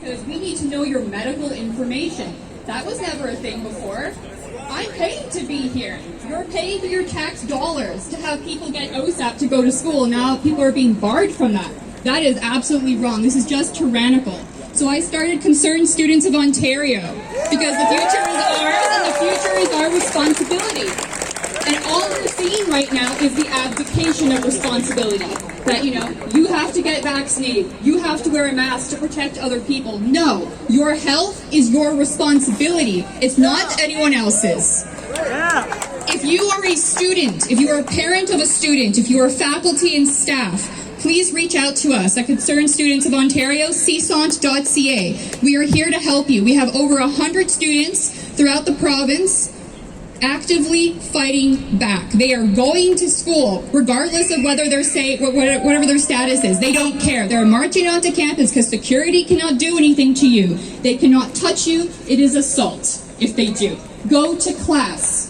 because we need to know your medical information. That was never a thing before. I'm paying to be here. You're paying for your tax dollars to have people get OSAP to go to school. Now people are being barred from that. That is absolutely wrong. This is just tyrannical. So I started Concerned Students of Ontario because the future is ours and the future is our responsibility. And all we're seeing right now is the abdication of responsibility. That, you have to get vaccinated. You have to wear a mask to protect other people. No, your health is your responsibility. It's not anyone else's. If you are a student, if you are a parent of a student, if you are faculty and staff, please reach out to us at Concerned Students of Ontario, csont.ca. We are here to help you. We have over 100 students throughout the province actively fighting back. They are going to school, regardless of whether they're whatever their status is. They don't care. They're marching onto campus because security cannot do anything to you. They cannot touch you. It is assault if they do. Go to class.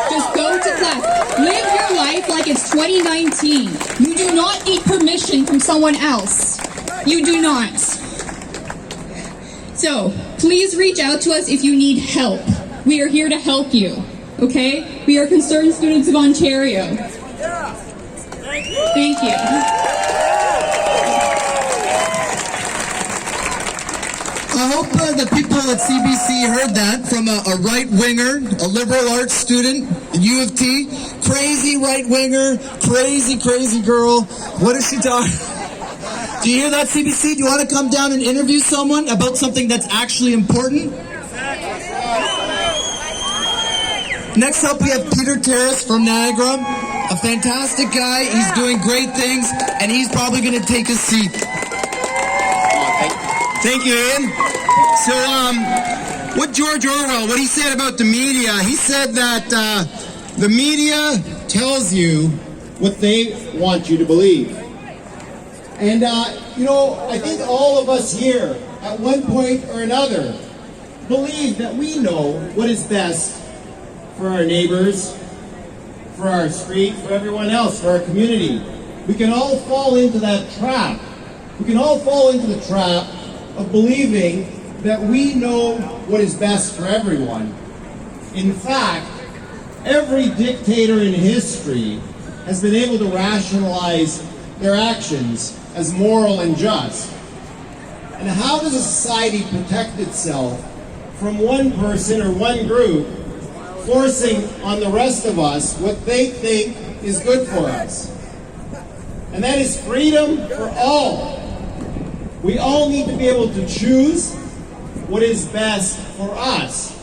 Just go to class. Live your life like it's 2019. You do not need permission from someone else. You do not. So, please reach out to us if you need help. We are here to help you, okay? We are Concerned Students of Ontario. Thank you. I hope the people at CBC heard that from a right-winger, a liberal arts student at U of T. Crazy right-winger, crazy girl. What is she talking? Do you hear that, CBC? Do you want to come down and interview someone about something that's actually important? Next up, we have Peter Terrace from Niagara, a fantastic guy. He's doing great things, and he's probably going to take a seat. Thank you, Ian. So, what George Orwell, what he said about the media, he said that the media tells you what they want you to believe. And, I think all of us here, at one point or another, believe that we know what is best for our neighbors, for our street, for everyone else, for our community. We can all fall into that trap. We can all fall into the trap of believing that we know what is best for everyone. In fact, every dictator in history has been able to rationalize their actions as moral and just. And how does a society protect itself from one person or one group forcing on the rest of us what they think is good for us? And that is freedom for all. We all need to be able to choose what is best for us,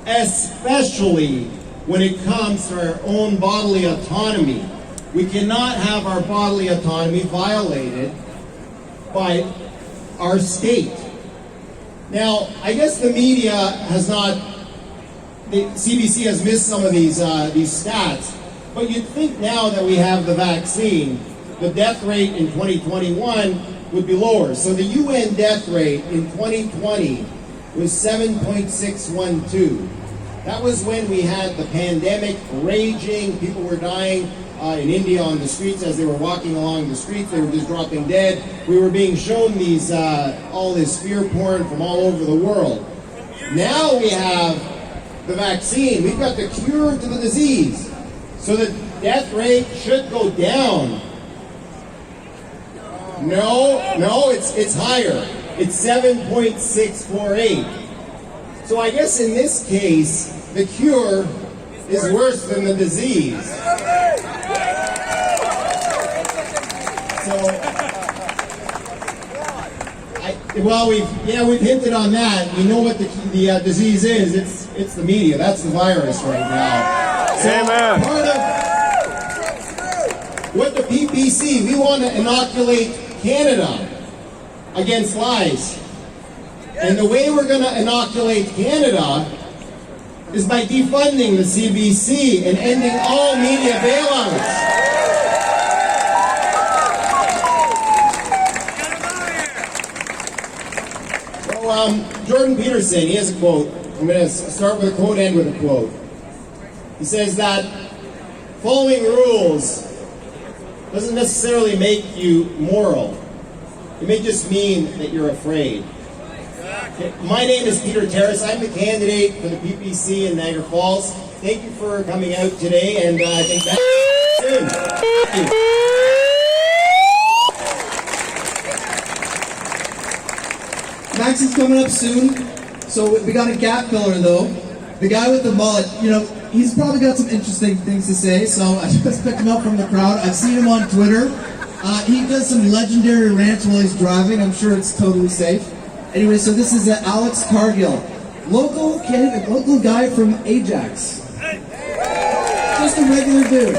especially when it comes to our own bodily autonomy. We cannot have our bodily autonomy violated by our state. Now, I guess the media has not, the CBC has missed some of these stats, but you'd think now that we have the vaccine, the death rate in 2021 would be lower. So the UN death rate in 2020 was 7.612. That was when we had the pandemic raging. People were dying in India on the streets as they were walking along the streets. They were just dropping dead. We were being shown these all this fear porn from all over the world. Now we have the vaccine. We've got the cure to the disease. So the death rate should go down. No, it's higher. It's 7.648. So I guess in this case, the cure is worse than the disease. So, we've hinted on that. We know what the disease is. It's the media. That's the virus right now. So part of what the PPC, we want to inoculate Canada against lies. And the way we're going to inoculate Canada is by defunding the CBC and ending all media bailouts. So, Jordan Peterson, he has a quote. I'm going to start with a quote, end with a quote. He says that following rules doesn't necessarily make you moral. It may just mean that you're afraid. Okay. My name is Peter Terrace. I'm the candidate for the PPC in Niagara Falls. Thank you for coming out today, and I think that's soon. Thank you. Maxime's coming up soon, so we got a gap filler though. The guy with the mullet, you know, he's probably got some interesting things to say, so I just picked him up from the crowd. I've seen him on Twitter. He does some legendary rants while he's driving. I'm sure it's totally safe. Anyway, so this is Alex Cargill, local candidate, local guy from Ajax. Just a regular dude.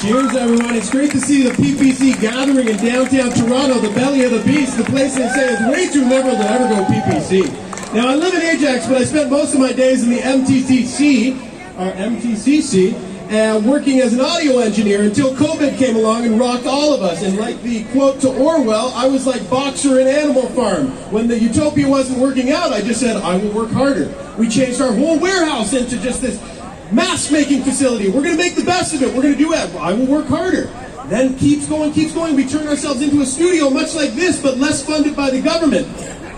Cheers, everyone. It's great to see the PPC gathering in downtown Toronto, the belly of the beast, the place they say is way too liberal to ever go PPC. Now, I live in Ajax, but I spent most of my days in the MTCC, working as an audio engineer until COVID came along and rocked all of us. And like the quote to Orwell, I was like Boxer in Animal Farm. When the utopia wasn't working out, I just said, I will work harder. We changed our whole warehouse into just this mask-making facility. We're going to make the best of it. We're going to do it. I will work harder. Then keeps going. We turn ourselves into a studio much like this, but less funded by the government.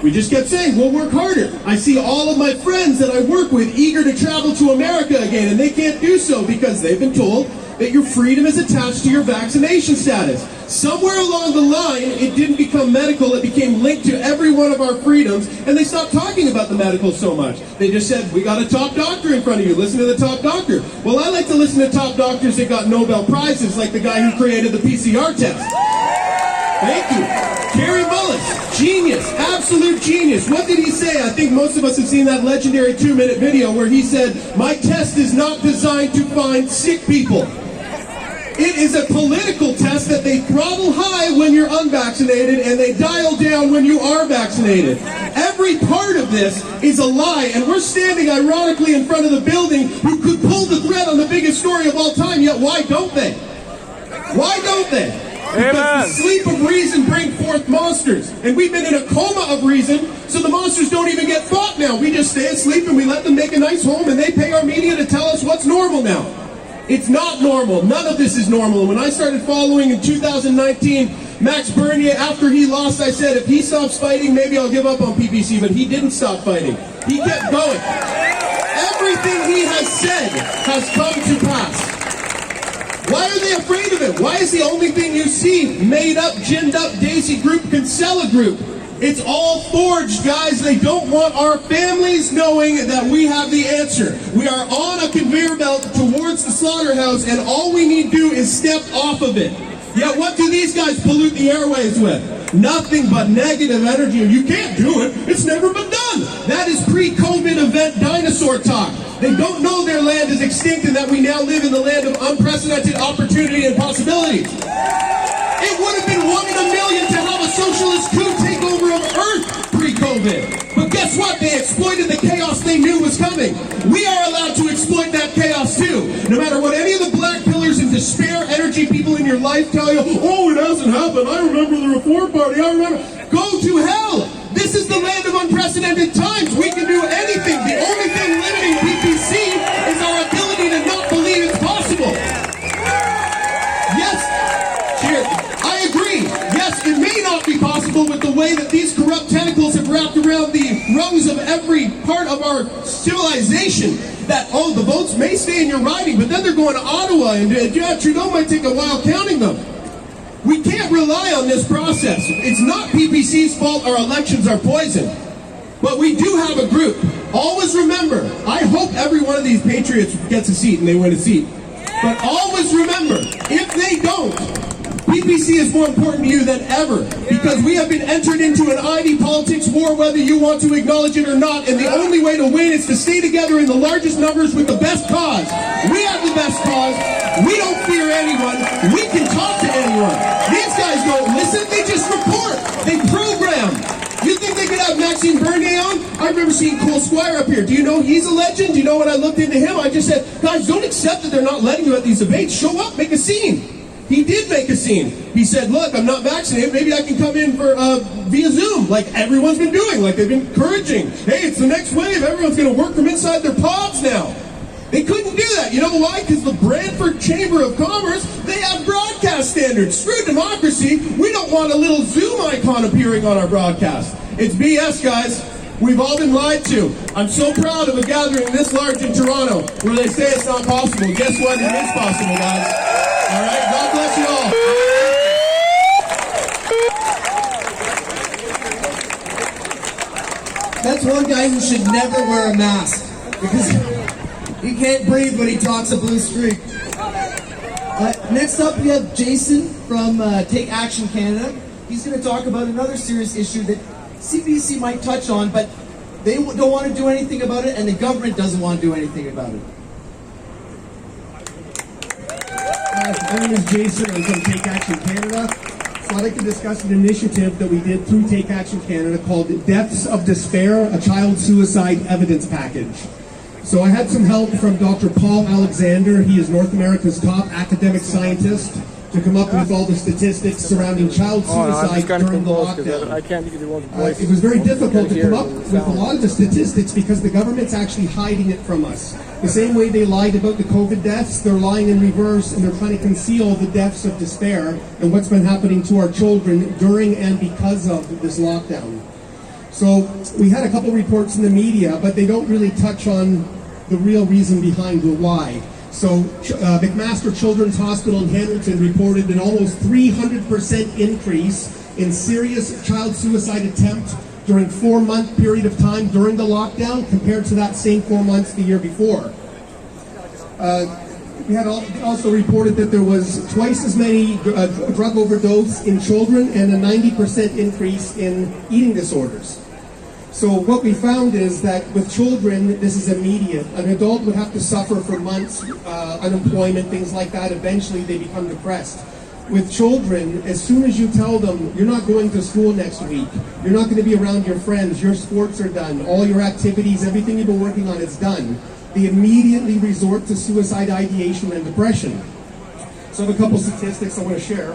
We just kept saying, we'll work harder. I see all of my friends that I work with eager to travel to America again, and they can't do so because they've been told that your freedom is attached to your vaccination status. Somewhere along the line, it didn't become medical, it became linked to every one of our freedoms, and they stopped talking about the medical so much. They just said, we got a top doctor in front of you, listen to the top doctor. Well, I like to listen to top doctors that got Nobel Prizes, like the guy who created the PCR test. Thank you. Terry Mullis, genius, absolute genius. What did he say? I think most of us have seen that legendary 2-minute video where he said, my test is not designed to find sick people. It is a political test that they throttle high when you're unvaccinated and they dial down when you are vaccinated. Every part of this is a lie, and we're standing ironically in front of the building who could pull the thread on the biggest story of all time, yet why don't they? Why don't they? Because the sleep of reason bring forth monsters. And we've been in a coma of reason, so the monsters don't even get fought now. We just stay asleep and we let them make a nice home, and they pay our media to tell us what's normal now. It's not normal. None of this is normal. And when I started following in 2019, Max Bernier, after he lost, I said, if he stops fighting, maybe I'll give up on PPC. But he didn't stop fighting. He kept going. Everything he has said has come to pass. Why are they afraid of it? Why is the only thing you see made up, ginned up Daisy Group, Kinsella Group? It's all forged, guys. They don't want our families knowing that we have the answer. We are on a conveyor belt towards the slaughterhouse, and all we need to do is step off of it. Yet what do these guys pollute the airwaves with? Nothing but negative energy. You can't do it. It's never been done. That is pre-COVID event dinosaur talk. They don't know their land is extinct and that we now live in the land of unprecedented opportunity and possibilities. It would have been 1 in a million to have a socialist coup take over of Earth pre-COVID. But guess what? They exploited the chaos they knew was coming. We are allowed to exploit that chaos too. No matter what any of the black pillars and despair energy people in your life tell you, oh, it hasn't happened. I remember the Reform Party. I remember. Go to hell. This is the land of unprecedented times. We can do anything. The only thing limiting PPC is our ability to not believe it's possible. Yes. Cheers. I agree. Yes, it may not be possible with the way that these corrupt tentacles have wrapped around the rungs of every part of our civilization. That, oh, the votes may stay in your riding, but then they're going to Ottawa, and Trudeau might take a while counting them. We can't rely on this process. It's not PPC's fault our elections are poisoned. But we do have a group. Always remember, I hope every one of these patriots gets a seat and they win a seat. But always remember, if they don't, PPC is more important to you than ever, because we have been entered into an ID politics war whether you want to acknowledge it or not, and the only way to win is to stay together in the largest numbers with the best cause. We have the best cause. We don't fear anyone. We can talk to anyone. These guys don't listen. They just report. They program. You think they could have Maxime Bernier on? I remember seeing Cole Squire up here. Do you know he's a legend? Do you know when I looked into him? I just said, guys, don't accept that they're not letting you at these debates. Show up, make a scene. He did make a scene. He said, look, I'm not vaccinated. Maybe I can come in for via Zoom, like everyone's been doing, like they've been encouraging. Hey, it's the next wave. Everyone's going to work from inside their pods now. They couldn't do that. You know why? Because the Brantford Chamber of Commerce, they have broadcast standards. Screw democracy. We don't want a little Zoom icon appearing on our broadcast. It's BS, guys. We've all been lied to. I'm so proud of a gathering this large in Toronto where they say it's not possible. Guess what? It is possible, guys. All right? God bless you all. That's one guy who should never wear a mask because he can't breathe when he talks a blue streak. Next up, we have Jason from Take Action Canada. He's going to talk about another serious issue that CBC might touch on, but they don't want to do anything about it, and the government doesn't want to do anything about it. My name is Jason. I'm from Take Action Canada. So I'd like to discuss an initiative that we did through Take Action Canada called Deaths of Despair, a Child Suicide Evidence Package. So I had some help from Dr. Paul Alexander. He is North America's top academic scientist to come up with all the statistics surrounding child suicide during the lockdown. It was very difficult to come up with a lot of the statistics because the government's actually hiding it from us. The same way they lied about the COVID deaths, they're lying in reverse, and they're trying to conceal the deaths of despair and what's been happening to our children during and because of this lockdown. So we had a couple reports in the media, but they don't really touch on the real reason behind the why. So McMaster Children's Hospital in Hamilton reported an almost 300% increase in serious child suicide attempt during a 4-month period of time during the lockdown compared to that same 4 months the year before. We had also reported that there was twice as many drug overdose in children and a 90% increase in eating disorders. So what we found is that with children, this is immediate. An adult would have to suffer for months, unemployment, things like that. Eventually they become depressed. With children, as soon as you tell them, you're not going to school next week, you're not going to be around your friends, your sports are done, all your activities, everything you've been working on is done, they immediately resort to suicide ideation and depression. So I have a couple statistics I want to share.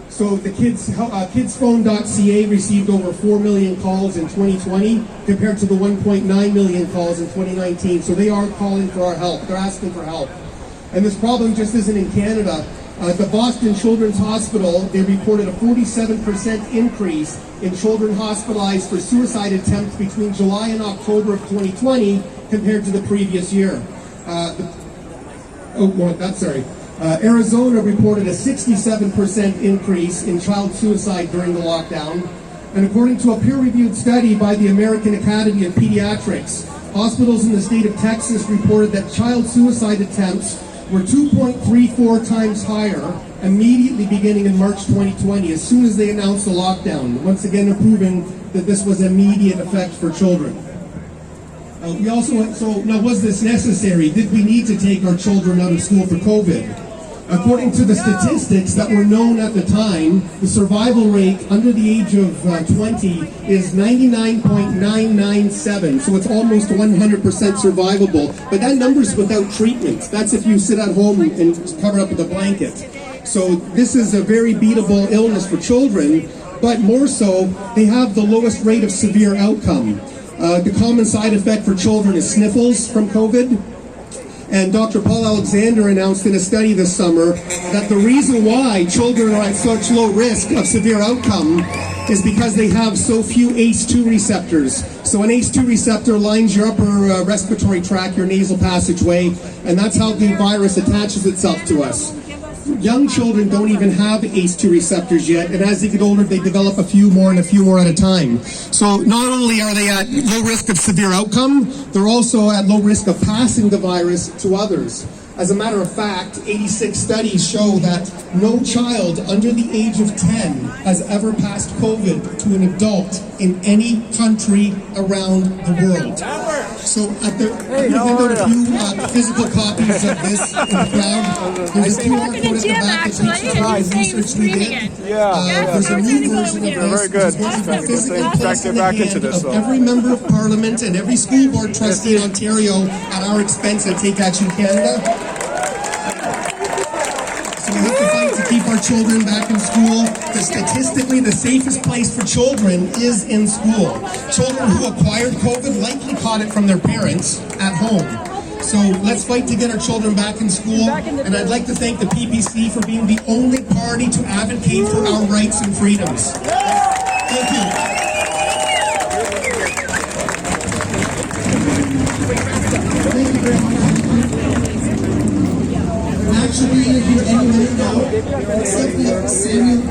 So the kidsphone.ca received over 4 million calls in 2020 compared to the 1.9 million calls in 2019. So they are calling for our help. They're asking for help. And this problem just isn't in Canada. The Boston Children's Hospital, they reported a 47% increase in children hospitalized for suicide attempts between July and October of 2020 compared to the previous year. Arizona reported a 67% increase in child suicide during the lockdown. And according to a peer-reviewed study by the American Academy of Pediatrics, hospitals in the state of Texas reported that child suicide attempts were 2.34 times higher immediately beginning in March 2020, as soon as they announced the lockdown, once again proving that this was immediate effect for children. Now was this necessary? Did we need to take our children out of school for COVID? According to the statistics that were known at the time, the survival rate under the age of 20 is 99.997, so it's almost 100% survivable. But that number's without treatment. That's if you sit at home and cover up with a blanket. So this is a very beatable illness for children, but more so, they have the lowest rate of severe outcome. The common side effect for children is sniffles from COVID. And Dr. Paul Alexander announced in a study this summer that the reason why children are at such low risk of severe outcome is because they have so few ACE2 receptors. So an ACE2 receptor lines your upper respiratory tract, your nasal passageway, and that's how the virus attaches itself to us. Young children don't even have ACE2 receptors yet, and as they get older, they develop a few more and a few more at a time. So not only are they at low risk of severe outcome, they're also at low risk of passing the virus to others. As a matter of fact, 86 studies show that no child under the age of 10 has ever passed COVID to an adult in any country around the world. So I'm going to hand out a few physical copies of this in the crowd. There's a QR code at the back that takes you through the research we did. There's a new version of this, which is going to be physically placed in the hand of every member of Parliament and every school board trustee in Ontario at our expense at Take Action Canada. So we have to fight to keep our our children back in school. Statistically, the safest place for children is in school. Children who acquired COVID likely caught it from their parents at home. So let's fight to get our children back in school. And I'd like to thank the PPC for being the only party to advocate for our rights and freedoms. Thank you. Thank you very much. Actually, if you're any minute now, except we have Samuel.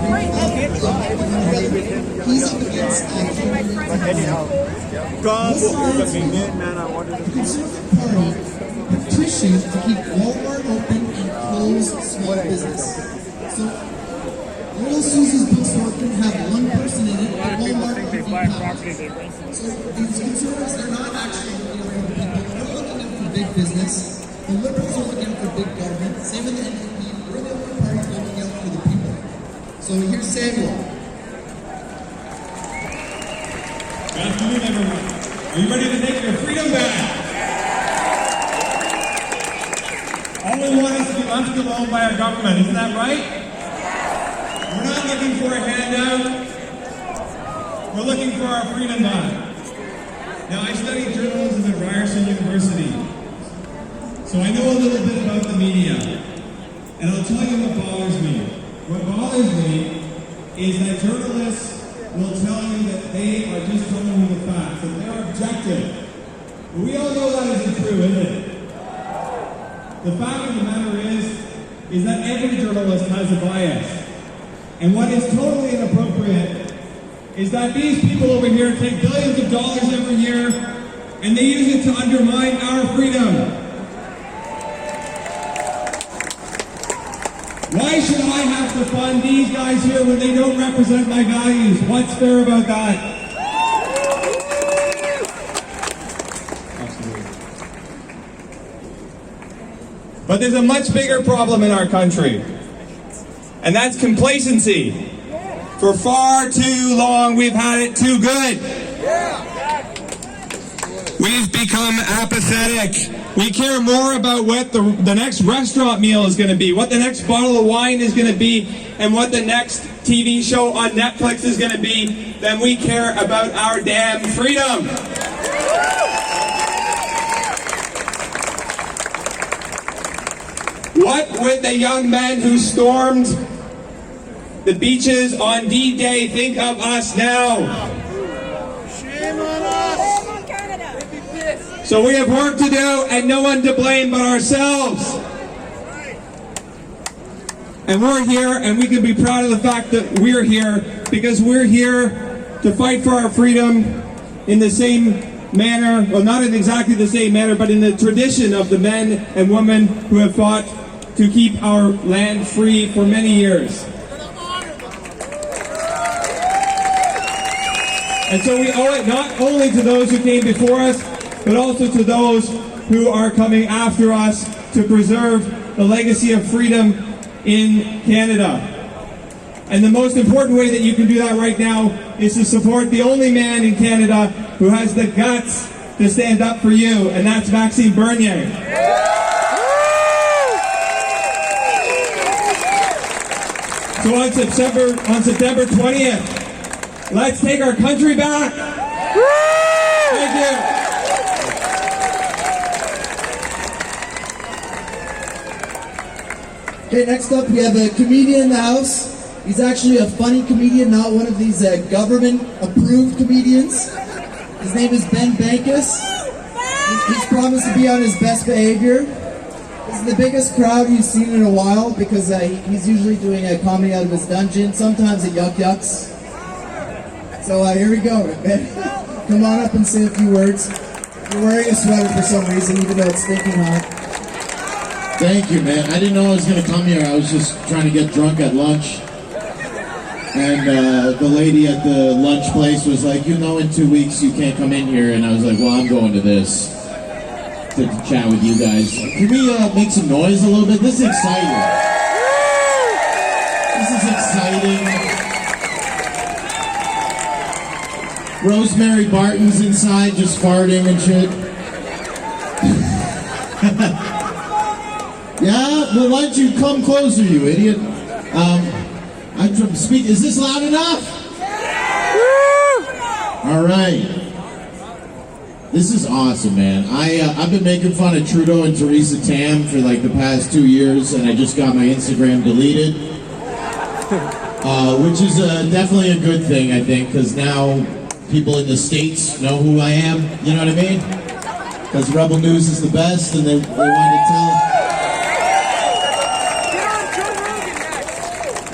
He's up against the Conservative Party petitioned to keep Walmart open and close small business. So, Little Susie's bookstore can have one person in it, but Walmart would be packed. So, these conservatives, they're not actually looking out for the people. They're looking out for big business. The Liberals are looking out for big government. Same with the NDP. We're the only party looking out for the people. So, here's Samuel. Good afternoon, everyone. Are you ready to take your freedom back? All we want is to be left alone by our government, isn't that right? We're not looking for a handout. We're looking for our freedom back. Now, I studied journalism at Ryerson University, so I know a little bit about the media. And I'll tell you what bothers me. What bothers me is that journalists will tell you that they are just telling you the facts, that they're objective. But we all know that isn't true, is it? The fact of the matter is that every journalist has a bias. And what is totally inappropriate is that these people over here take billions of dollars every year and they use it to undermine our freedom. Why should I have to fund these guys here when they don't represent my values? What's fair about that? Absolutely. But there's a much bigger problem in our country, and that's complacency. For far too long, we've had it too good. We've become apathetic. We care more about what the next restaurant meal is going to be, what the next bottle of wine is going to be, and what the next TV show on Netflix is going to be than we care about our damn freedom. What would the young men who stormed the beaches on D-Day think of us now? Shame on us! So we have work to do and no one to blame but ourselves. And we're here and we can be proud of the fact that we're here because we're here to fight for our freedom in the same manner, well not in exactly the same manner, but in the tradition of the men and women who have fought to keep our land free for many years. And so we owe it not only to those who came before us, but also to those who are coming after us to preserve the legacy of freedom in Canada. And the most important way that you can do that right now is to support the only man in Canada who has the guts to stand up for you, and that's Maxime Bernier. So on September 20th, let's take our country back. Thank you. Okay, next up we have a comedian in the house. He's actually a funny comedian, not one of these government-approved comedians. His name is Ben Bankus. He's promised to be on his best behavior. This is the biggest crowd he's seen in a while because he's usually doing a comedy out of his dungeon, sometimes at Yuck Yucks. So here we go, Ben. Come on up and say a few words. You're wearing a sweater for some reason, even though it's stinking hot. Thank you, man. I didn't know I was going to come here. I was just trying to get drunk at lunch. And the lady at the lunch place was like, you know, in 2 weeks you can't come in here. And I was like, well, I'm going to this to chat with you guys. Can we make some noise a little bit? This is exciting. This is exciting. Rosemary Barton's inside just farting and shit. Yeah? Well, why don't you come closer, you idiot? I'm trying to speak. Is this loud enough? All right. This is awesome, man. I've been making fun of Trudeau and Theresa Tam for like the past 2 years, and I just got my Instagram deleted, which is definitely a good thing, I think, because now people in the States know who I am. You know what I mean? Because Rebel News is the best, and they want to tell.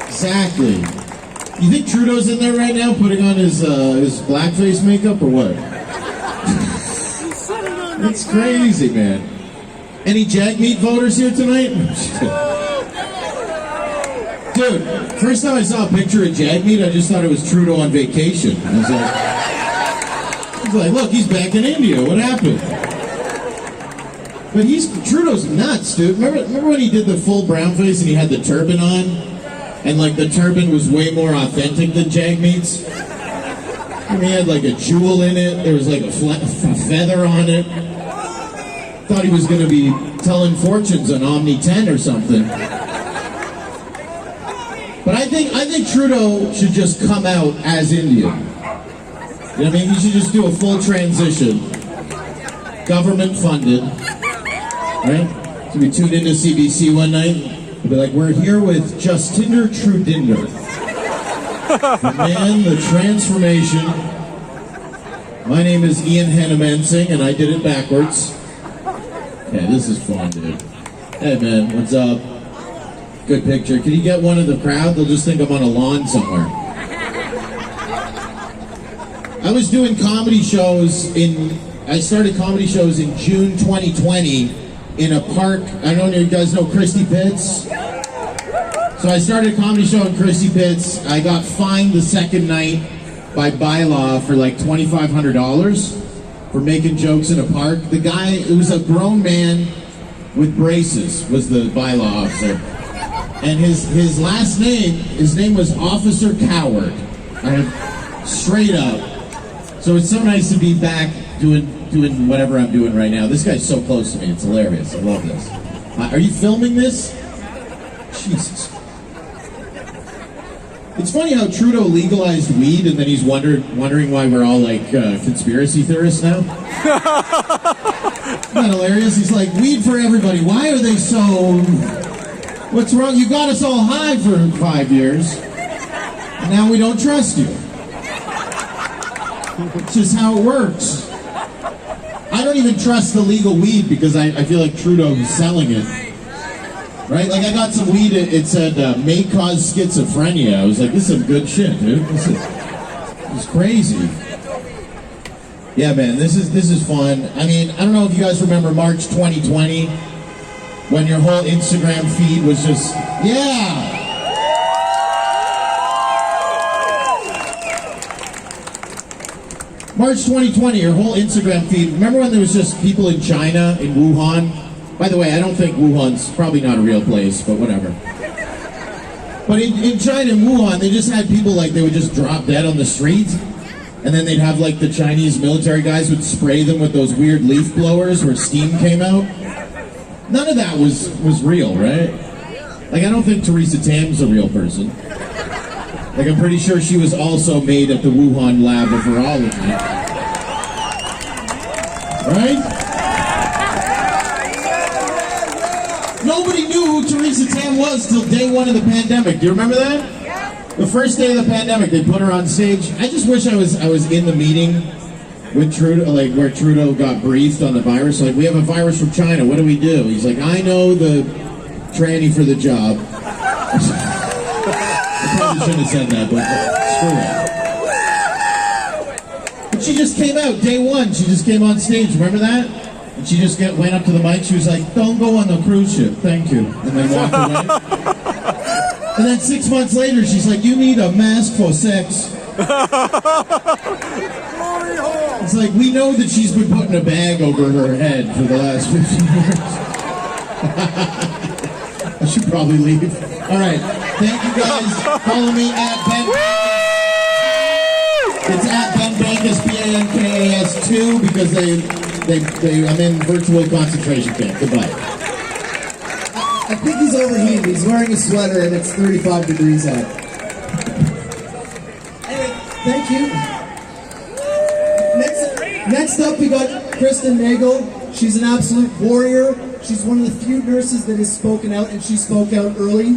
Exactly. You think Trudeau's in there right now putting on his blackface makeup or what? It's crazy, man. Any Jagmeet voters here tonight? Dude, first time I saw a picture of Jagmeet, I just thought it was Trudeau on vacation. I was like, look, he's back in India. What happened? But Trudeau's nuts, dude. Remember when he did the full brown face and he had the turban on? And like the turban was way more authentic than Jagmeet's. And he had like a jewel in it. There was like a feather on it. Thought he was going to be telling fortunes on Omni 10 or something. But I think Trudeau should just come out as Indian. You know what I mean? He should just do a full transition. Government funded. Right? So we tuned into CBC one night. We'll be like, we're here with Justinder Trudinder. The man, the transformation. My name is Ian Henemansing, and I did it backwards. Yeah, this is fun, dude. Hey, man, what's up? Good picture. Can you get one of the crowd? They'll just think I'm on a lawn somewhere. I was doing comedy shows I started comedy shows in June 2020 in a park. I don't know if you guys know Christie Pitts. So I started a comedy show in Christie Pitts. I got fined the second night by bylaw for like $2,500 for making jokes in a park. The guy, it was a grown man with braces, was the bylaw officer. And his last name, his name was Officer Coward. Straight up. So it's so nice to be back doing whatever I'm doing right now. This guy's so close to me, it's hilarious. I love this. Are you filming this? Jesus. It's funny how Trudeau legalized weed and then he's wondering why we're all like conspiracy theorists now. Isn't that hilarious? He's like, weed for everybody. Why are they so... What's wrong? You got us all high for 5 years. And now we don't trust you. It's just how it works. I don't even trust the legal weed because I feel like Trudeau is selling it. Right? Like I got some weed, it said may cause schizophrenia. I was like, this is some good shit, dude. This is crazy. Yeah, man, this is fun. I mean, I don't know if you guys remember March 2020 when your whole Instagram feed was just, yeah. March 2020, your whole Instagram feed. Remember when there was just people in China, in Wuhan? By the way, I don't think Wuhan's probably not a real place, but whatever. But in China, in Wuhan, they just had people like, they would just drop dead on the street. And then they'd have like the Chinese military guys would spray them with those weird leaf blowers where steam came out. None of that was real, right? Like, I don't think Theresa Tam's a real person. Like, I'm pretty sure she was also made at the Wuhan lab of virology. Right? Nobody knew who Theresa Tam was till day one of the pandemic. Do you remember that? The first day of the pandemic, they put her on stage. I just wish I was in the meeting with Trudeau, like where Trudeau got briefed on the virus. Like, we have a virus from China. What do we do? He's like, I know the tranny for the job. I probably shouldn't have said that, but screw it. But she just came out day one. She just came on stage. Remember that? And she just went up to the mic. She was like, don't go on the cruise ship. Thank you. And then walked away. And then 6 months later, she's like, you need a mask for sex. It's like, we know that she's been putting a bag over her head for the last 15 years. I should probably leave. All right. Thank you guys. Follow me at Ben. It's at Ben Bankus, BANKAS 2, because I'm in virtual concentration camp. Goodbye. I think he's overheated. He's wearing a sweater and it's 35 degrees out. Anyway, thank you. Next up, we got Kristen Nagel. She's an absolute warrior. She's one of the few nurses that has spoken out, and she spoke out early.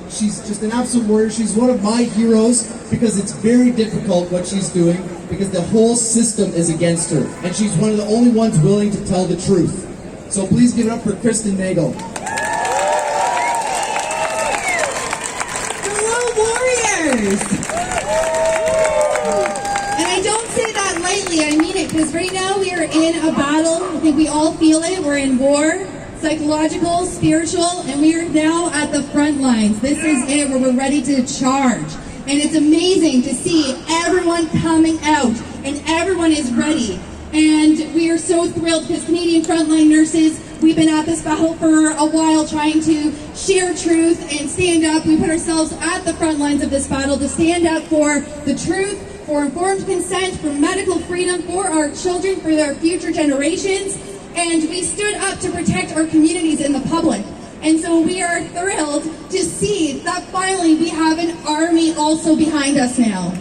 She's just an absolute warrior. She's one of my heroes because it's very difficult what she's doing because the whole system is against her. And she's one of the only ones willing to tell the truth. So please give it up for Kristen Nagel. Hello, warriors! And I don't say that lightly, I mean it, because right now we are in a battle. I think we all feel it. We're in war, psychological, spiritual, and we are now at the front lines. This is it, where we're ready to charge. And it's amazing to see everyone coming out, and everyone is ready. And we are so thrilled because Canadian frontline nurses, we've been at this battle for a while trying to share truth and stand up. We put ourselves at the front lines of this battle to stand up for the truth, for informed consent, for medical freedom, for our children, for their future generations. And we stood up to protect our communities and the public. And so we are thrilled to see that finally we have an army also behind us now.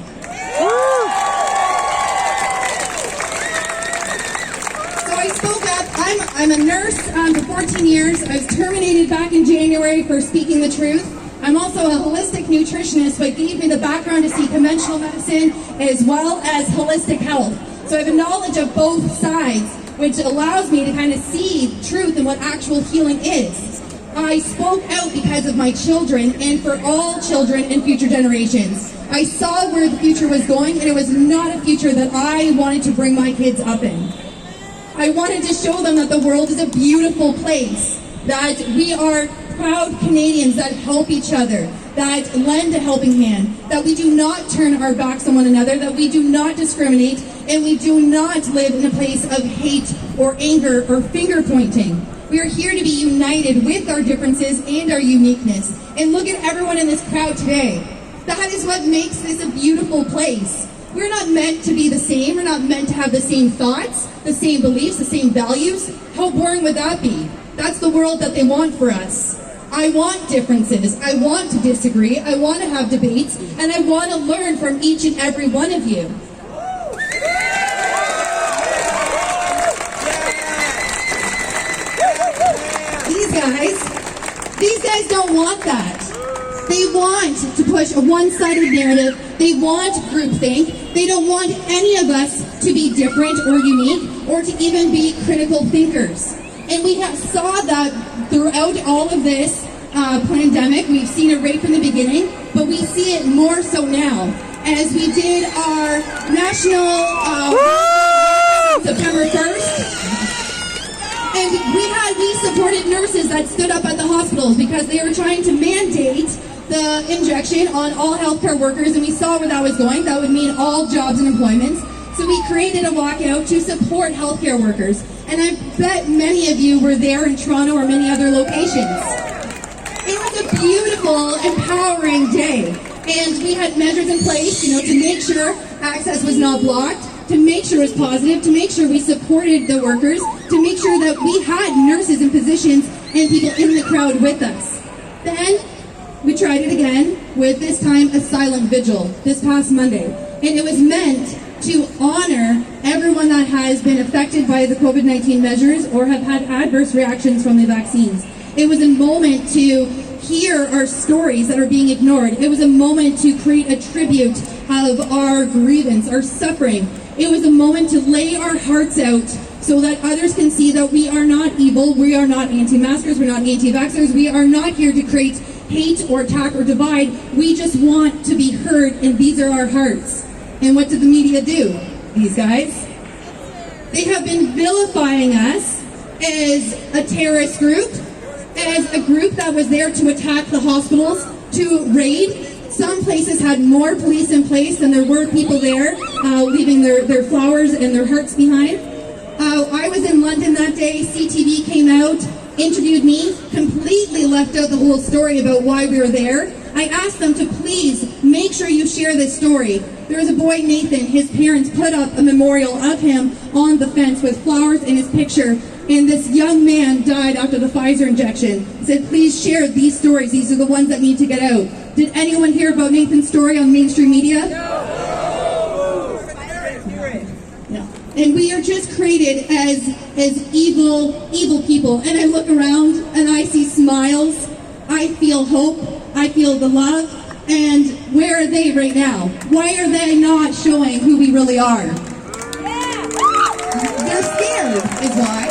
So I spoke up. I'm a nurse for 14 years. I was terminated back in January for speaking the truth. I'm also a holistic nutritionist, but gave me the background to see conventional medicine as well as holistic health. So I have a knowledge of both sides, which allows me to kind of see truth and what actual healing is. I spoke out because of my children and for all children and future generations. I saw where the future was going, and it was not a future that I wanted to bring my kids up in. I wanted to show them that the world is a beautiful place, that we are proud Canadians that help each other, that lend a helping hand, that we do not turn our backs on one another, that we do not discriminate, and we do not live in a place of hate or anger or finger pointing. We are here to be united with our differences and our uniqueness. And look at everyone in this crowd today. That is what makes this a beautiful place. We're not meant to be the same. We're not meant to have the same thoughts, the same beliefs, the same values. How boring would that be? That's the world that they want for us. I want differences. I want to disagree. I want to have debates. And I want to learn from each and every one of you. These guys don't want that. They want to push a one-sided narrative. They want groupthink. They don't want any of us to be different or unique or to even be critical thinkers. And we saw that throughout all of this pandemic. We've seen it right from the beginning, but we see it more so now. As we did our national September 1st, and we supported nurses that stood up at the hospitals because they were trying to mandate the injection on all healthcare workers, and we saw where that was going. That would mean all jobs and employments. So we created a walkout to support healthcare workers. And I bet many of you were there in Toronto or many other locations. It was a beautiful, empowering day. And we had measures in place, to make sure access was not blocked, to make sure it was positive, to make sure we supported the workers, to make sure that we had nurses in positions and people in the crowd with us. Then we tried it again with, this time, a silent vigil this past Monday. And it was meant to honor everyone that has been affected by the COVID-19 measures or have had adverse reactions from the vaccines. It was a moment to hear our stories that are being ignored. It was a moment to create a tribute of our grievance, our suffering. It was a moment to lay our hearts out so that others can see that we are not evil, we are not anti-maskers, we're not anti-vaxxers, we are not here to create hate or attack or divide. We just want to be heard, and these are our hearts. And what did the media do? These guys. They have been vilifying us as a terrorist group, as a group that was there to attack the hospitals, to raid. Some places had more police in place than there were people there, leaving their flowers and their hearts behind. I was in London that day. CTV came out, interviewed me, completely left out the whole story about why we were there. I asked them to please make sure you share this story. There was a boy, Nathan. His parents put up a memorial of him on the fence with flowers and his picture and this young man died after the Pfizer injection. He said, please share these stories. These are the ones that need to get out. Did anyone hear about Nathan's story on mainstream media? No. And we are just created as evil people. And I look around and I see smiles. I feel hope. I feel the love. And where are they right now? Why are they not showing who we really are? They're scared, is why.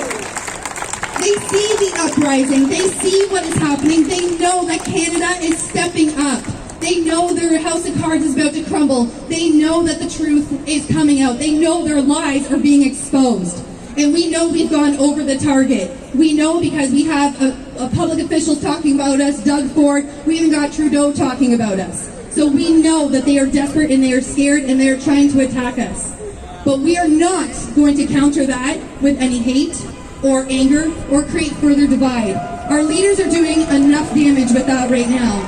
They see the uprising. They see what is happening. They know that Canada is stepping up. They know their house of cards is about to crumble. They know that the truth is coming out. They know their lies are being exposed. And we know we've gone over the target. We know because we have a public officials talking about us, Doug Ford. We even got Trudeau talking about us. So we know that they are desperate and they are scared and they are trying to attack us. But we are not going to counter that with any hate or anger or create further divide. Our leaders are doing enough damage with that right now.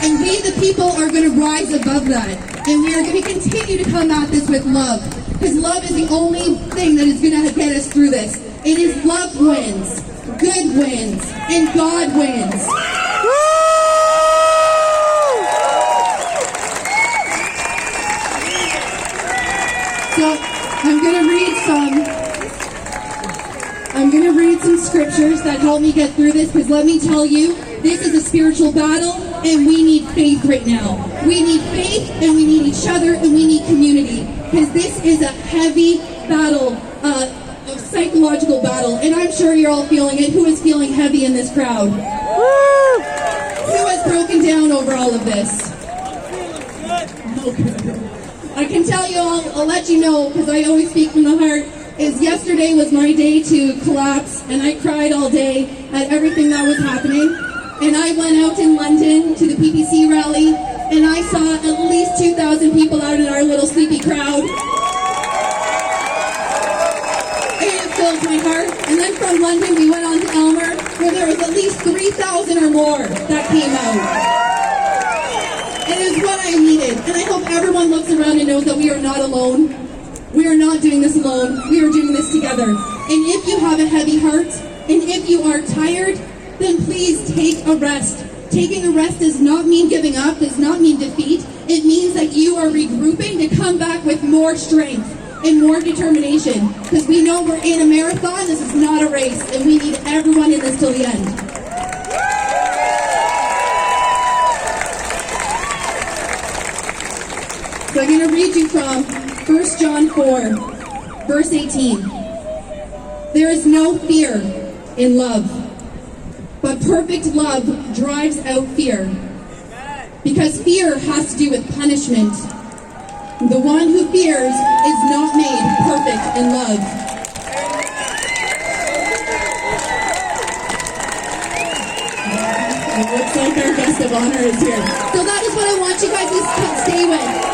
And we, the people, are going to rise above that. And we are going to continue to combat this with love. Because love is the only thing that is going to get us through this. It is love wins, good wins, and God wins. So I'm going to read some scriptures that help me get through this, because let me tell you, this is a spiritual battle and we need faith right now. We need faith and we need each other and we need community, because this is a heavy battle, a psychological battle, and I'm sure you're all feeling it. Who is feeling heavy in this crowd? Who has broken down over all of this? I can tell you all, I'll let you know, because I always speak from the heart, is yesterday was my day to collapse, and I cried all day at everything that was happening. And I went out in London to the PPC rally, and I saw at least 2,000 people out in our little sleepy crowd. And it filled my heart. And then from London, we went on to Elmer, where there was at least 3,000 or more that came out. It is what I needed. And I hope everyone looks around and knows that we are not alone. We are not doing this alone. We are doing this together. And if you have a heavy heart, and if you are tired, then please take a rest. Taking a rest does not mean giving up, does not mean defeat. It means that you are regrouping to come back with more strength and more determination. Because we know we're in a marathon, this is not a race, and we need everyone in this till the end. So I'm going to read you from 1 John 4, verse 18. There is no fear in love, but perfect love drives out fear. Because fear has to do with punishment. The one who fears is not made perfect in love. It looks like our guest of honor is here. So that is what I want you guys to stay with.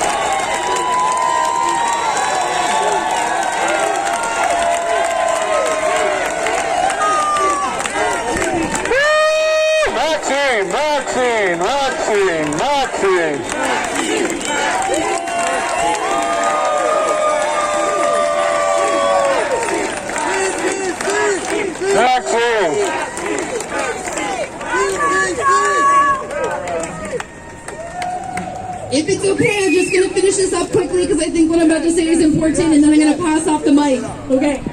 Maxime. If it's okay, I'm just going to finish this up quickly because I think what I'm about to say is important, and then I'm going to pass off the mic. Okay.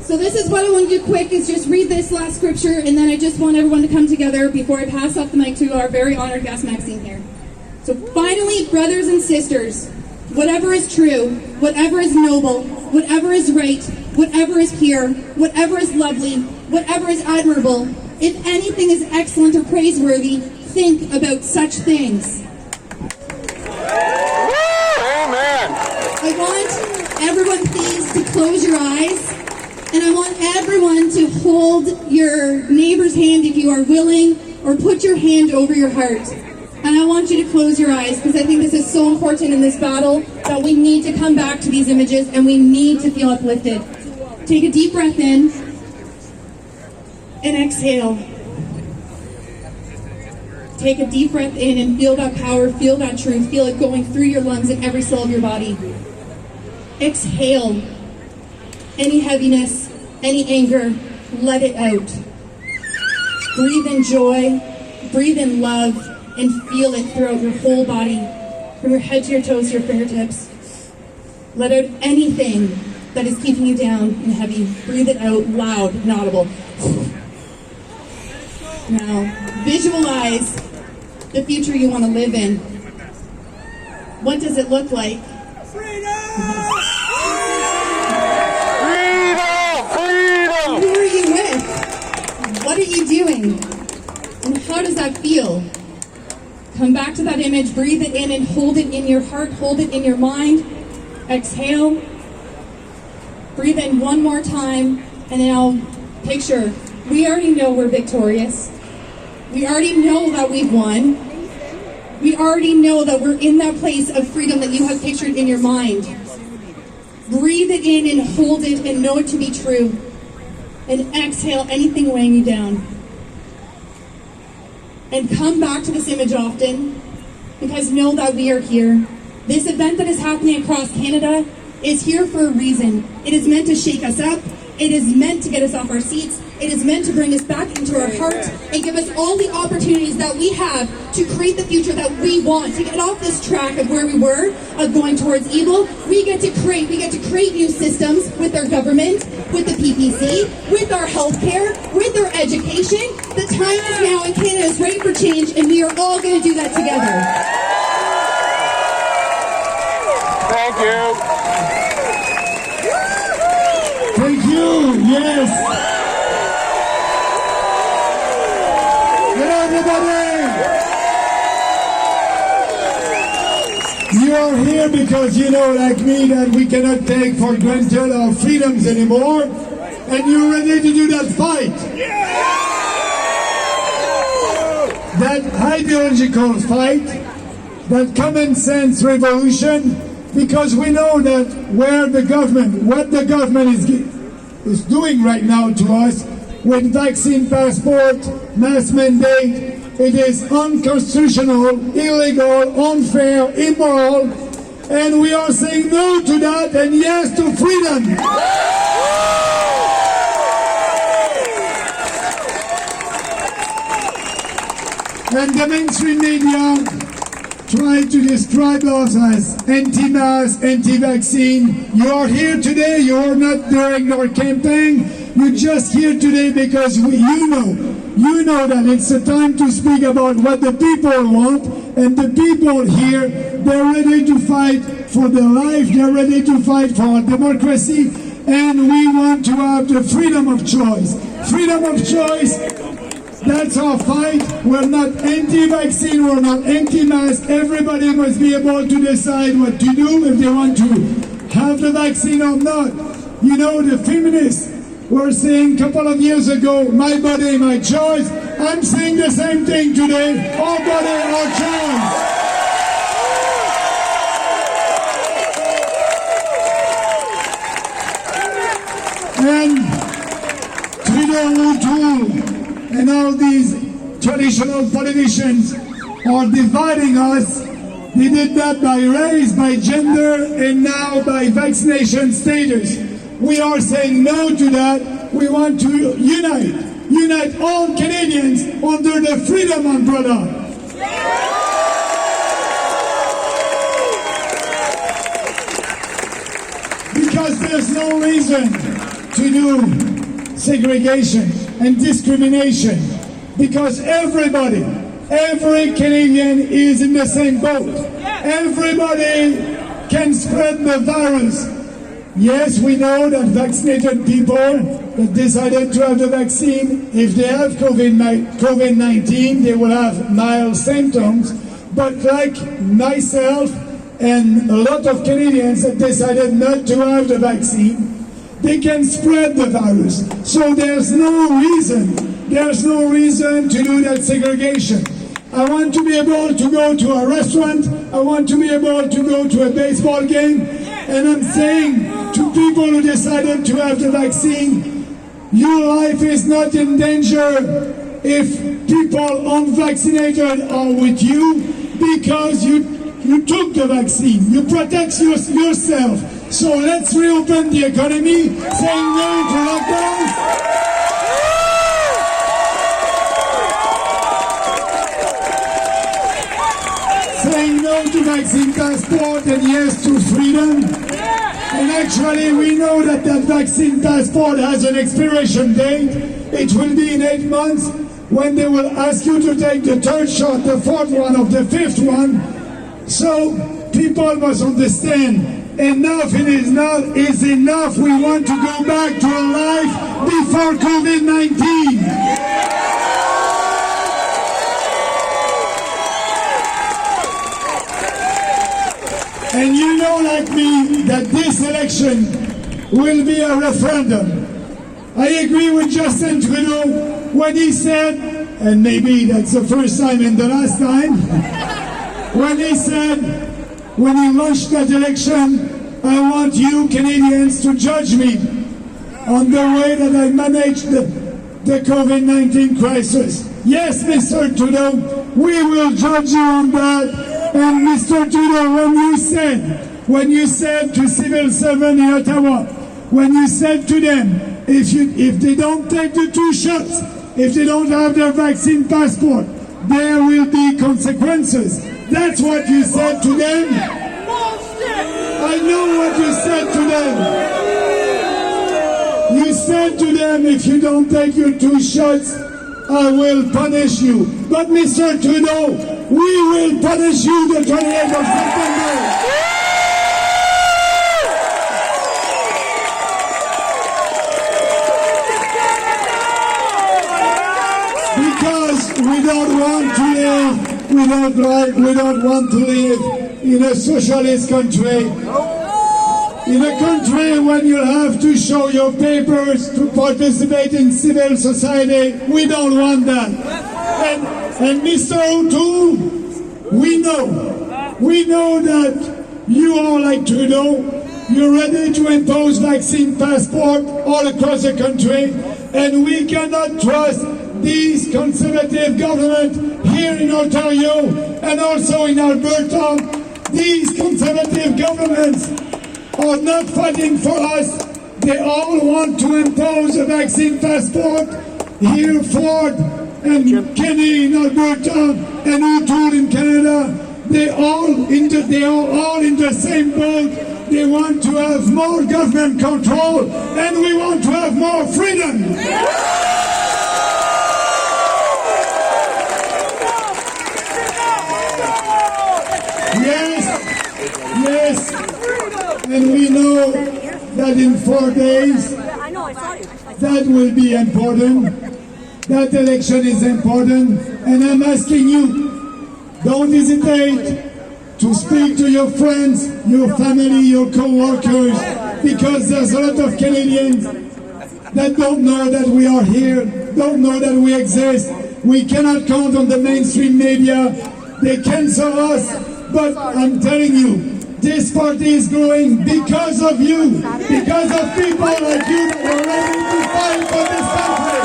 So this is what I want to do quick, is just read this last scripture, and then I just want everyone to come together before I pass off the mic to our very honored guest, Maxime, here. So finally, brothers and sisters, whatever is true, whatever is noble, whatever is right, whatever is pure, whatever is lovely, whatever is admirable, if anything is excellent or praiseworthy, think about such things. Amen. I want everyone please to close your eyes, and I want everyone to hold your neighbor's hand if you are willing, or put your hand over your heart. And I want you to close your eyes, because I think this is so important in this battle, that we need to come back to these images and we need to feel uplifted. Take a deep breath in and exhale. Take a deep breath in and feel that power, feel that truth, feel it going through your lungs and every cell of your body. Exhale. any heaviness, any anger, let it out. Breathe in joy, breathe in love, and feel it throughout your whole body, from your head to your toes to your fingertips. Let out anything that is keeping you down and heavy. Breathe it out loud and audible. Now, visualize the future you want to live in. What does it look like? Freedom! Who are you with? What are you doing? And how does that feel? Come back to that image, breathe it in and hold it in your heart, hold it in your mind. Exhale. Breathe in one more time, and now picture, we already know we're victorious. We already know that we've won. We already know that we're in that place of freedom that you have pictured in your mind. Breathe it in and hold it and know it to be true. And exhale anything weighing you down. And come back to this image often, because know that we are here. This event that is happening across Canada is here for a reason. It is meant to shake us up. It is meant to get us off our seats. It is meant to bring us back into our heart and give us all the opportunities that we have to create the future that we want, to get off this track of where we were, of going towards evil. We get to create new systems with our government, with the PPC, with our healthcare, with our education. The time is now, and Canada is ready for change, and we are all going to do that together. Thank you. Thank you, yes. Hello, everybody. You are here because you know, like me, that we cannot take for granted our freedoms anymore, and you're ready to do that fight. That ideological fight, that common sense revolution, because we know that what the government is doing right now to us with vaccine passport, mass mandate, it is unconstitutional, illegal, unfair, immoral, and we are saying no to that and yes to freedom. And the mainstream media try to describe us as anti-mask, anti-vaccine. You are here today, you are not during our campaign, you're just here today because you know that it's a time to speak about what the people want, and the people here, they're ready to fight for their life, they're ready to fight for our democracy, and we want to have the freedom of choice. Freedom of choice. That's our fight. We're not anti-vaccine, we're not anti-mask. Everybody must be able to decide what to do if they want to have the vaccine or not. You know, the feminists were saying a couple of years ago, my body, my choice. I'm saying the same thing today, our body, our choice. And Trudeau and all these traditional politicians are dividing us. They did that by race, by gender, and now by vaccination status. We are saying no to that. We want to unite all Canadians under the freedom umbrella. Because there's no reason to do segregation and discrimination, because every Canadian is in the same boat. Everybody can spread the virus. Yes, we know that vaccinated people that decided to have the vaccine, if they have COVID-19, they will have mild symptoms. But like myself and a lot of Canadians that decided not to have the vaccine, they can spread the virus. So there's no reason to do that segregation. I want to be able to go to a restaurant, I want to be able to go to a baseball game, and I'm saying to people who decided to have the vaccine, your life is not in danger if people unvaccinated are with you, because you took the vaccine, you protect yourself. So let's reopen the economy, saying no to lockdowns. Saying no to vaccine passport and yes to freedom. And actually we know that that vaccine passport has an expiration date. It will be in 8 months when they will ask you to take the third shot, the fourth one, or the fifth one. So people must understand, enough is enough. We want to go back to a life before COVID-19. And you know, like me, that this election will be a referendum. I agree with Justin Trudeau when he said, and maybe that's the first time and the last time, when he said, when he launched that election, I want you Canadians to judge me on the way that I managed the COVID-19 crisis. Yes, Mr. Trudeau, we will judge you on that. And Mr. Trudeau, when you said to civil servants in Ottawa, when you said to them, if they don't take the 2 shots, if they don't have their vaccine passport, there will be consequences. That's what you said to them. I know what you said to them. You said to them, if you don't take your 2 shots, I will punish you. But Mr. Trudeau, we will punish you the 28th of September. Because we don't want to live in a socialist country. In a country when you have to show your papers to participate in civil society, we don't want that. And Mr. O'Toole, we know that you are like Trudeau. You're ready to impose vaccine passport all across the country, and we cannot trust these conservative government here in Ontario and also in Alberta. These conservative governments are not fighting for us. They all want to impose a vaccine passport. Here, Ford and Kenny in Alberta and O'Toole in Canada, they are all in the same boat. They want to have more government control, and we want to have more freedom. Yes, and we know that in 4 days, that will be important. That election is important, and I'm asking you, don't hesitate to speak to your friends, your family, your co-workers, because there's a lot of Canadians that don't know that we are here, don't know that we exist. We cannot count on the mainstream media. They cancel us, but I'm telling you, this party is growing because of you, because of people like you that are ready to fight for this country.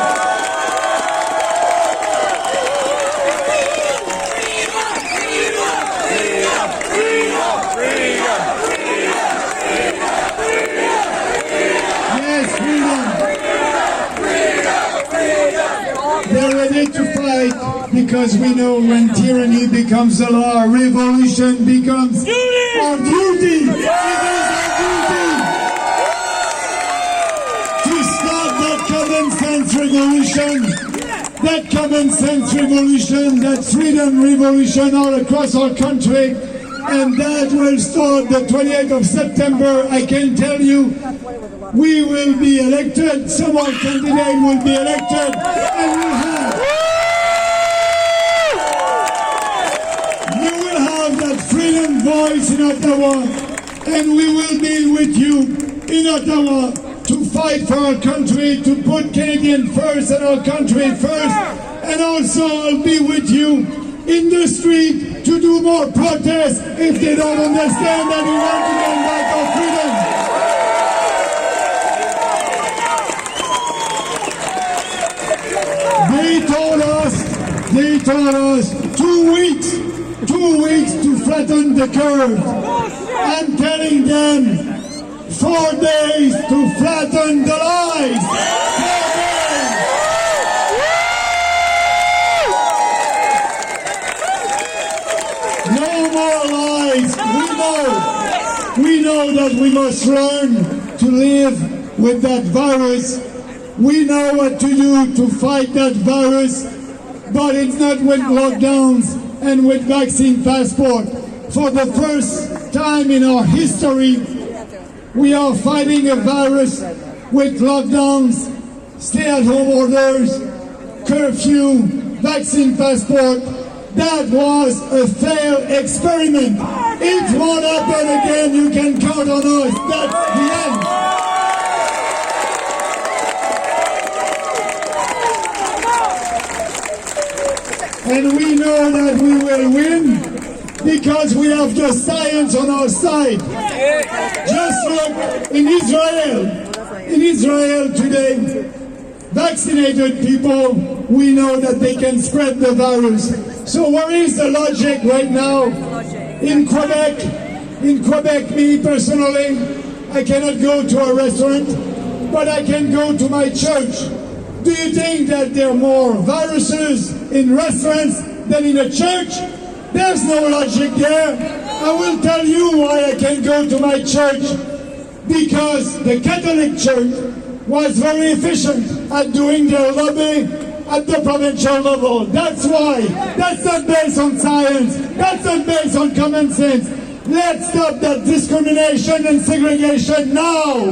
Yes, freedom. They're ready to fight because we know when tyranny becomes a law, revolution becomes our duty. It is our duty to start that common sense revolution, that freedom revolution all across our country, and that will start the 28th of September. I can tell you, we will be elected, some of our candidates will be elected, and you will have that freedom voice in Ottawa, and we will be with you in Ottawa to fight for our country, to put Canadian first and our country first, and also I'll be with you in the street to do more protests if they don't understand that we want to get back our freedom. They told us 2 weeks to flatten the curve. I'm telling them 4 days to flatten the lies. 4 days. No more lies. We know that we must learn to live with that virus. We know what to do to fight that virus, but it's not with lockdowns and with vaccine passport. For the first time in our history, we are fighting a virus with lockdowns, stay-at-home orders, curfew, vaccine passport. That was a failed experiment. It won't happen again. You can count on us. That's the end. And we know that we will win because we have the science on our side. Just look in Israel. In Israel today, vaccinated people, we know that they can spread the virus. So where is the logic right now? In Quebec, me personally, I cannot go to a restaurant, but I can go to my church. Do you think that there are more viruses in restaurants than in a church? There's no logic there. I will tell you why I can go to my church. Because the Catholic Church was very efficient at doing their lobby at the provincial level. That's why. That's not based on science. That's not based on common sense. Let's stop that discrimination and segregation now.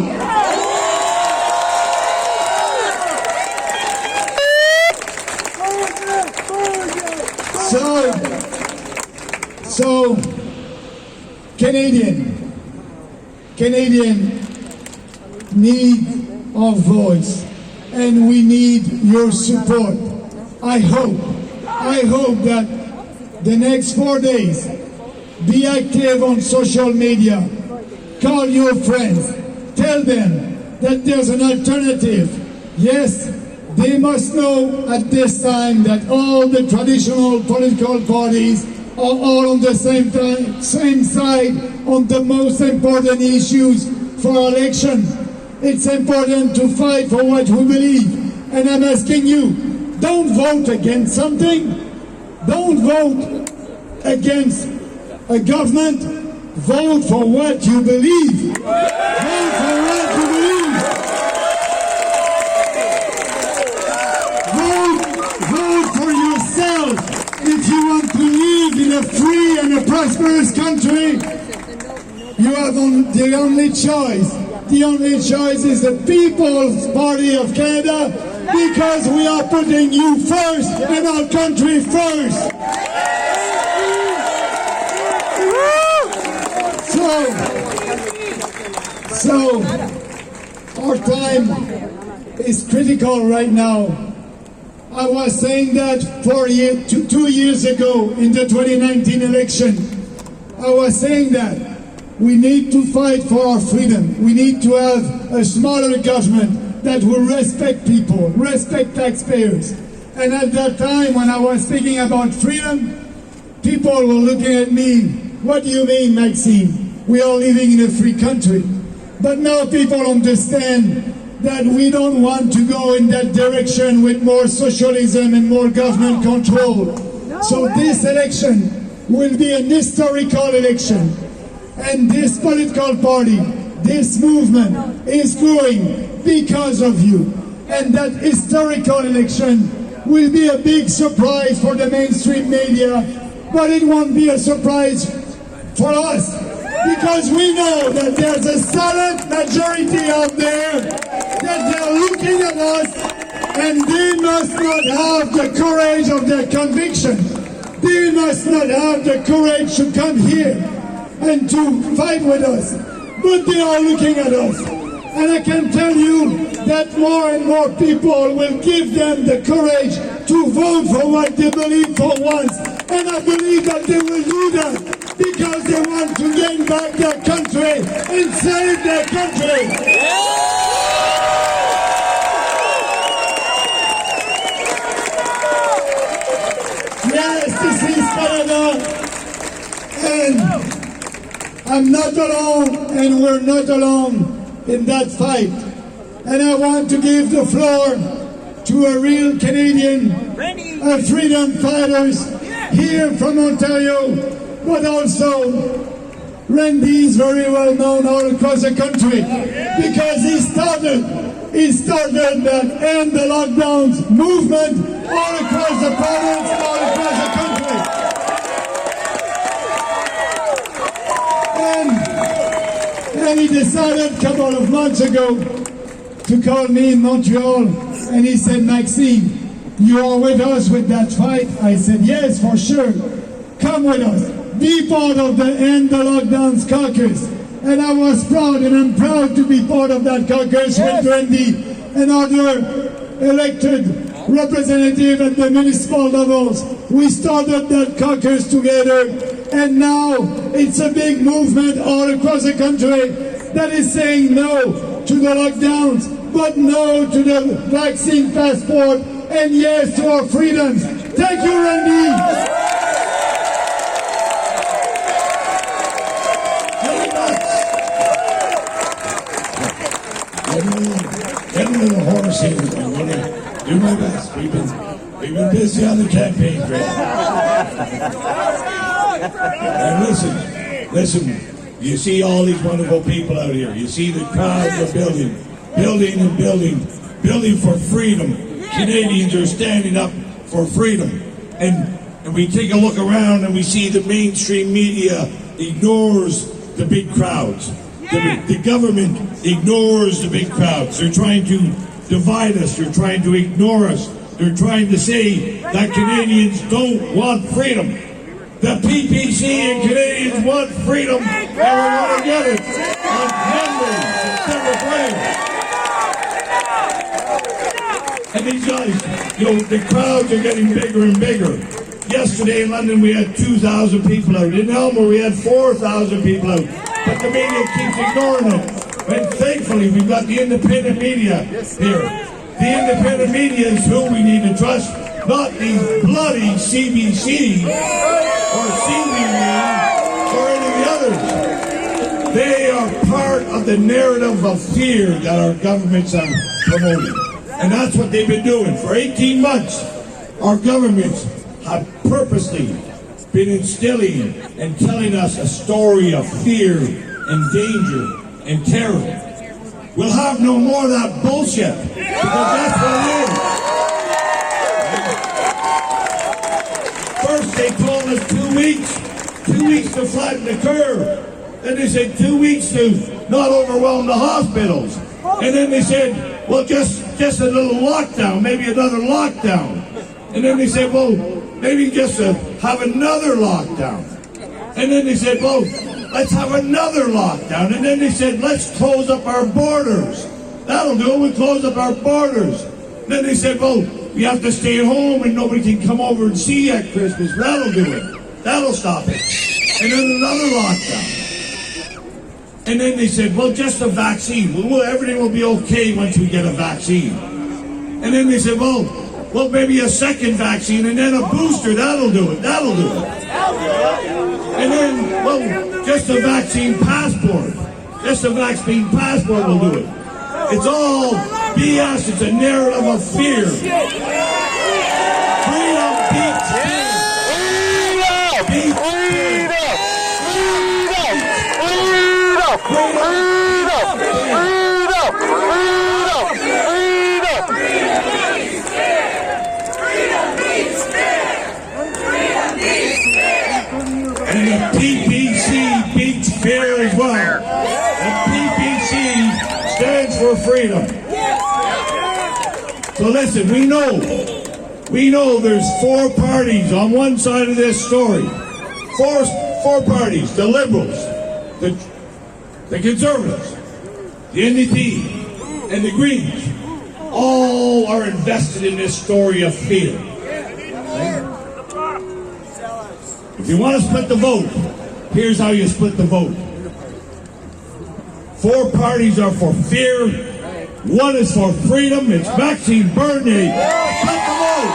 So, Canadian need our voice, and we need your support. I hope that the next 4 days, be active on social media, call your friends, tell them that there's an alternative. Yes, they must know at this time that all the traditional political parties are all on the same side on the most important issues for our election. It's important to fight for what we believe. And I'm asking you, don't vote against something. Don't vote against a government. Vote for what you believe. Vote for what you believe. Vote for yourself. If you want to live in a free and a prosperous country, you have the only choice. The only choice is the People's Party of Canada, because we are putting you first and our country first. So our time is critical right now. I was saying that 2 years ago in the 2019 election. I was saying that we need to fight for our freedom. We need to have a smaller government that will respect people, respect taxpayers. And at that time, when I was speaking about freedom, people were looking at me, what do you mean, Maxime? We are living in a free country. But now people understand that we don't want to go in that direction with more socialism and more government control. So this election will be an historical election. And this political party, this movement is growing because of you. And that historical election will be a big surprise for the mainstream media, but it won't be a surprise for us, because we know that there's a silent majority out there that they're looking at us, and they must not have the courage of their conviction. They must not have the courage to come here and to fight with us, but they are looking at us. And I can tell you that more and more people will give them the courage to vote for what they believe for once. And I believe that they will do that because they want to gain back their country and save their country. Yes, this is Canada. And I'm not alone, and we're not alone in that fight. And I want to give the floor to a real Canadian, a freedom fighters here from Ontario, but also Randy is very well known all across the country because he started that End the Lockdowns movement all across the province, all across the country. And he decided a couple of months ago to call me in Montreal, and he said, Maxime, you are with us with that fight? I said, yes, for sure. Come with us. Be part of the End the Lockdowns caucus. And I was proud, and I'm proud to be part of that caucus with Randy and other elected representatives at the municipal levels. We started that caucus together, and now it's a big movement all across the country that is saying no to the lockdowns, but no to the vaccine passport, and yes to our freedoms. Thank you, Randy. Get a little horse here. I'm going to do my best. We've been busy on the campaign trail. And listen, you see all these wonderful people out here. You see the crowds are building for freedom. Canadians are standing up for freedom. And we take a look around and we see the mainstream media ignores the big crowds. The government ignores the big crowds. They're trying to divide us. They're trying to ignore us. They're trying to say that Canadians don't want freedom. The PPC and Canadians want freedom, and we're going to get it on Monday, September 20th. And these guys, the crowds are getting bigger and bigger. Yesterday in London we had 2,000 people out. In Elmer we had 4,000 people out. But the media keeps ignoring it. And thankfully, we've got the independent media here. The independent media is who we need to trust, not these bloody CBC or CBC or any of the others. They are part of the narrative of fear that our governments are promoting. And that's what they've been doing. For 18 months, our governments have purposely been instilling and telling us a story of fear and danger and terror. We'll have no more of that bullshit, because that's what it is. First they told us 2 weeks to flatten the curve. Then they said 2 weeks to not overwhelm the hospitals. And then they said, well, just a little lockdown, maybe another lockdown. And then they said, well, maybe just have another lockdown. And then they said, well, let's have another lockdown. And then they said, let's close up our borders. That'll do it, we'll close up our borders. And then they said, well, we have to stay home and nobody can come over and see you at Christmas. That'll do it. That'll stop it. And then another lockdown. And then they said, well, just a vaccine. Well, everything will be okay once we get a vaccine. And then they said, well, maybe a second vaccine and then a booster. That'll do it. That'll do it. And then, just a vaccine passport. Just a vaccine passport will do it. It's all BS. It's a narrative of fear. Freedom beats fear. And the PPC beats fear as well. The PPC stands for freedom. So listen, we know there's four parties on one side of this story. Four parties: the Liberals, the Conservatives, the NDP, and the Greens. All are invested in this story of fear. If you want to split the vote, here's how you split the vote. Four parties are for fear. One is for freedom. It's Maxime Bernier. Split the vote.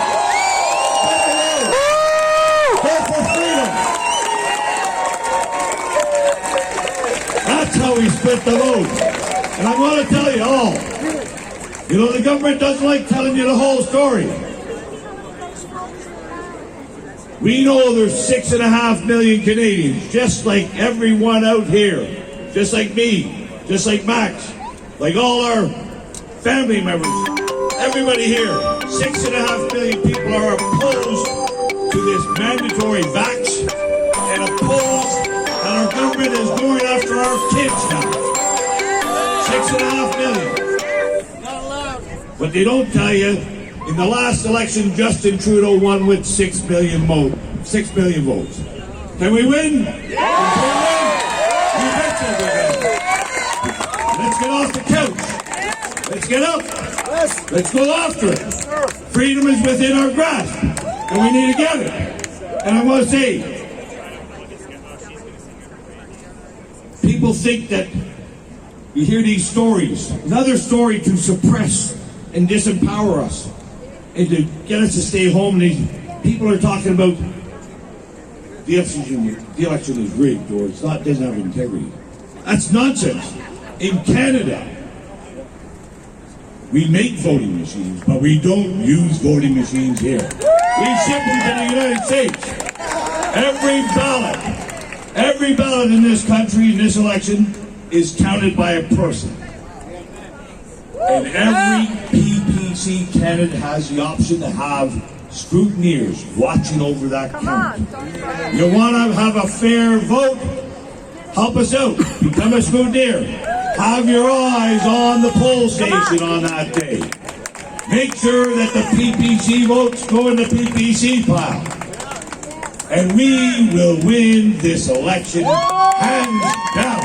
Split the vote. Vote for freedom. we split the vote. And I want to tell you all, you know, the government doesn't like telling you the whole story. We know there's 6.5 million Canadians, just like everyone out here, just like me, just like Max, like all our family members, everybody here. 6.5 million people are opposed to this mandatory vax and opposed that our government is going after our kids now. 6.5 million. But they don't tell you, in the last election, Justin Trudeau won with 6 million votes. Can we win? Yeah! You betcha we win. Let's get off the couch. Let's get up. Let's go after it. Freedom is within our grasp, and we need to get it. And I want to say, people think that you hear these stories, another story to suppress and disempower us, and to get us to stay home. These people are talking about the election is rigged, or it's not, doesn't have integrity. That's nonsense. In Canada, we make voting machines, but we don't use voting machines here. We ship them to the United States. Every ballot in this country, in this election, is counted by a person. And every PPC candidate has the option to have scrutineers watching over that count. You want to have a fair vote? Help us out. Become a scrutineer. Have your eyes on the poll station on that day. Make sure that the PPC votes go in the PPC pile. And we will win this election hands down.